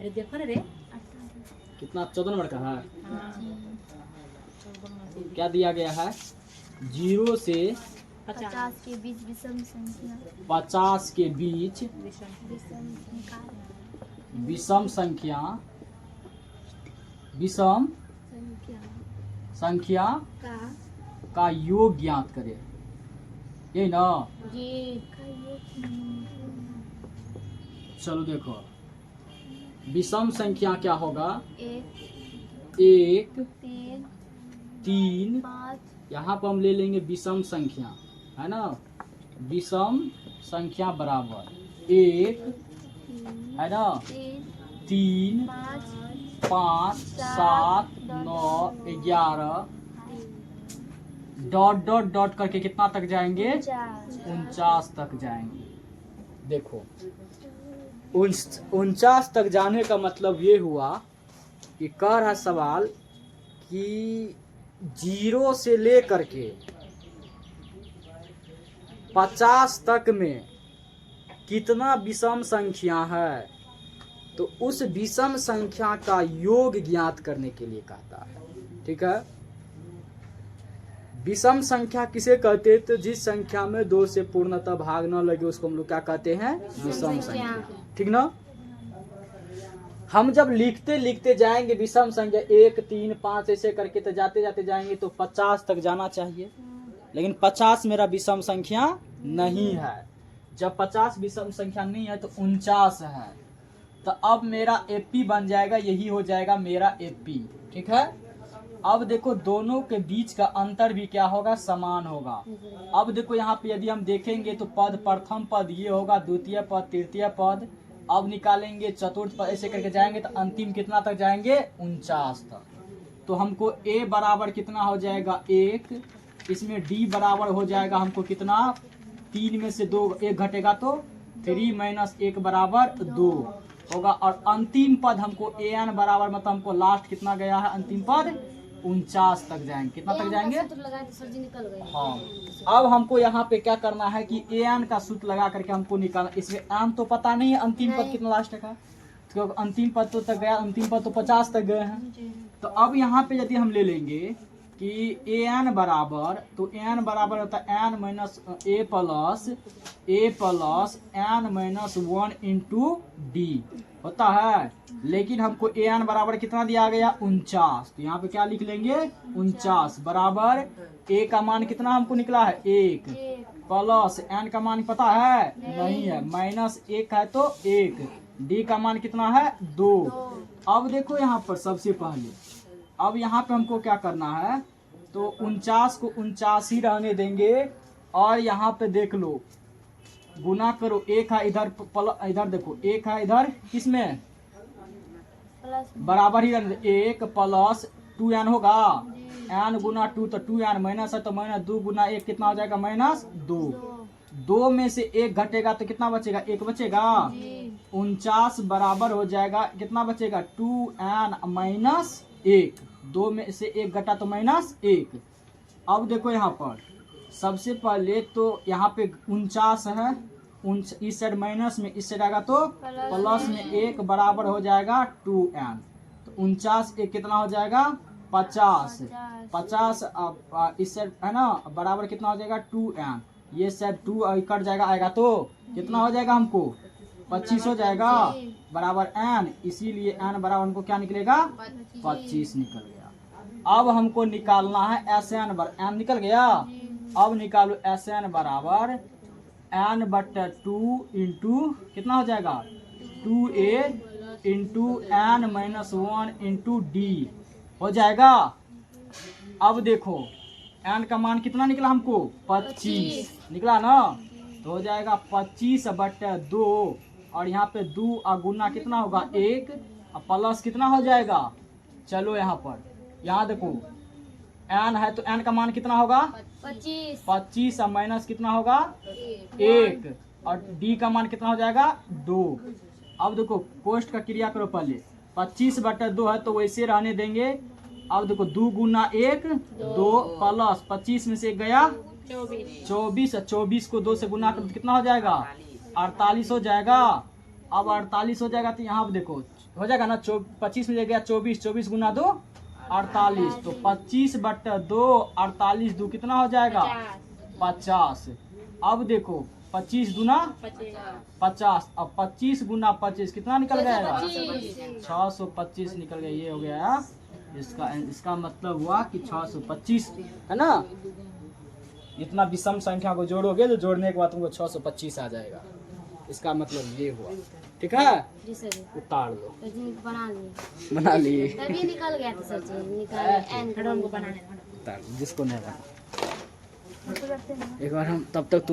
अरे देखो ना रे। कितना 14 नंबर का है। हाँ। क्या दिया गया है 0 से 50 के बीच विषम संख्या 50 के बीच विषम संख्या विषम संख्या संख्या का का योग ज्ञात करे। यही ना। जी। का योग चलो देखो विषम संख्या क्या होगा। 1 1 3 3 5 यहाँ पर हम ले लेंगे विषम संख्या है ना। विषम संख्या बराबर 1 है ना 3 5 7 9 11 डॉट डॉट डॉट करके कितना तक जाएंगे 49 तक जाएंगे। देखो 49 तक जाने का मतलब ये हुआ कि कह रहा सवाल कि 0 से लेकर के 50 तक में कितना विषम संख्या है, तो उस विषम संख्या का योग ज्ञात करने के लिए कहता है। ठीक है। विषम संख्या किसे कहते हैं, तो जिस संख्या में 2 से पूर्णतः भाग न लगे उसको हम लोग क्या कहते हैं विषम संख्या। ठीक ना। हम जब लिखते लिखते जाएंगे विषम संख्या 1 3 5 ऐसे करके तो जाते जाते जाएंगे तो 50 तक जाना चाहिए, लेकिन 50 मेरा विषम संख्या नहीं है। जब 50 विषम संख्या नहीं है तो 49 है, तो अब मेरा एपी बन जाएगा, यही हो जाएगा मेरा एपी। ठीक है। अब देखो दोनों के बीच का अंतर भी क्या होगा समान होगा। अब देखो यहाँ पे यदि हम देखेंगे तो पद प्रथम पद ये होगा, द्वितीय पद तृतीय पद। अब निकालेंगे चतुर्थ पद, ऐसे करके जाएंगे तो अंतिम कितना तक जाएंगे 49 तक। तो हमको a बराबर कितना हो जाएगा 1, इसमें d बराबर हो जाएगा हमको कितना 3 में से 2 1 घटेगा तो 3 माइनस 1 बराबर 2 होगा। और अंतिम पद हमको an बराबर मतलब हमको लास्ट कितना गया है अंतिम पद 49 तक जाएंगे। कितना तक जाएंगे हाँ। अब हमको यहाँ पे क्या करना है कि an का सूत्र लगा करके हमको निकालना। इसमें n तो पता नहीं है अंतिम पद कितना लास्ट का, तो अंतिम पद तो तक गया, अंतिम पद तो 50 तक गए हैं। तो अब यहाँ पे यदि हम ले लेंगे कि an बराबर, तो n बराबर होता है n minus a plus n minus 1 into D होता है। लेकिन हमको an बराबर कितना दिया गया 49, तो यहाँ पे क्या लिख लेंगे 49 बराबर a का मान कितना हमको निकला है 1 प्लस n का मान पता है नहीं है, माइनस 1 है तो 1, d का मान कितना है 2। अब देखो यहाँ पर सबसे पहले अब यहाँ पे हमको क्या करना है, तो 49 को 49 ही रहने देंगे और यहाँ पे देख लो गुना करो। 1 है इधर इधर देखो 1 है इधर किसमें बराबर ही रहने 1 प्लस 2n होगा, n गुना 2 तो 2n माइनस है तो माइनस 2 गुना 1 कितना हो जाएगा माइनस 2। 2 में से 1 घटेगा तो कितना बचेगा 1 बचेगा। 49 बराबर हो जाएगा कितना बचेगा 2n माइनस 1। 2 में से 1 घटा तो माइनस 1। अब देखो यहाँ पर सबसे पहले तो यहाँ पे 49 है, इस साइड माइनस में इस साइड आएगा तो प्लस में 1 बराबर हो जाएगा 2n। तो 49 1 कितना हो जाएगा 50 इस साइड है ना बराबर कितना हो जाएगा 2n। ये साइड 2 कट जाएगा आएगा तो कितना हो जाएगा हमको 25 हो जाएगा बराबर n, इसीलिए n बराबर हमको क्या निकलेगा 25 निकल गया। अब हमको निकालना है Sn n निकल गया। अब निकालो Sn बराबर n बटा 2 इंटू कितना हो जाएगा 2a into n minus 1 into D हो जाएगा। अब देखो n का मान कितना निकला हमको 25 निकला ना, तो हो जाएगा 25 बटा 2 और यहाँ पे 2 गुना कितना होगा 1 और प्लस कितना हो जाएगा। चलो यहाँ पर यहाँ देखो n है तो n का मान कितना होगा 25 और माइनस कितना होगा 1 और d का मान कितना हो जाएगा 2। अब देखो कोष्ट का क्रिया करो पहले 25 बटा 2 है तो वैसे रहने देंगे। अब देखो 2 गुना 1 2 प्लस 25 में से 1 गया 24 को 2 से गुना कर कितना हो जाएगा 48 हो जाएगा। अब 48 हो जाएगा तो यहाँ पे देखो हो जाएगा ना 25 में गया 24, 24 गुना 2 48, तो 25/2 48 2 कितना हो जाएगा 50। अब देखो 25 गुना 50, अब 25 गुना 25 कितना निकल जाएगा 625 निकल गया। ये हो गया इसका मतलब हुआ कि 625 है ना। इतना विषम संख्या को जोड़ोगे तो जोड़ने के बाद तुमको 625 आ जाएगा। इसका मतलब ये हुआ। ठीक है, जी सर। उतार लो। तो जी बना लिए तभी निकल गया था सर जी, निकल एन को बनाने उतार लो, जिसको नहीं बना तो रखते हैं ना। एक बार हम तब तक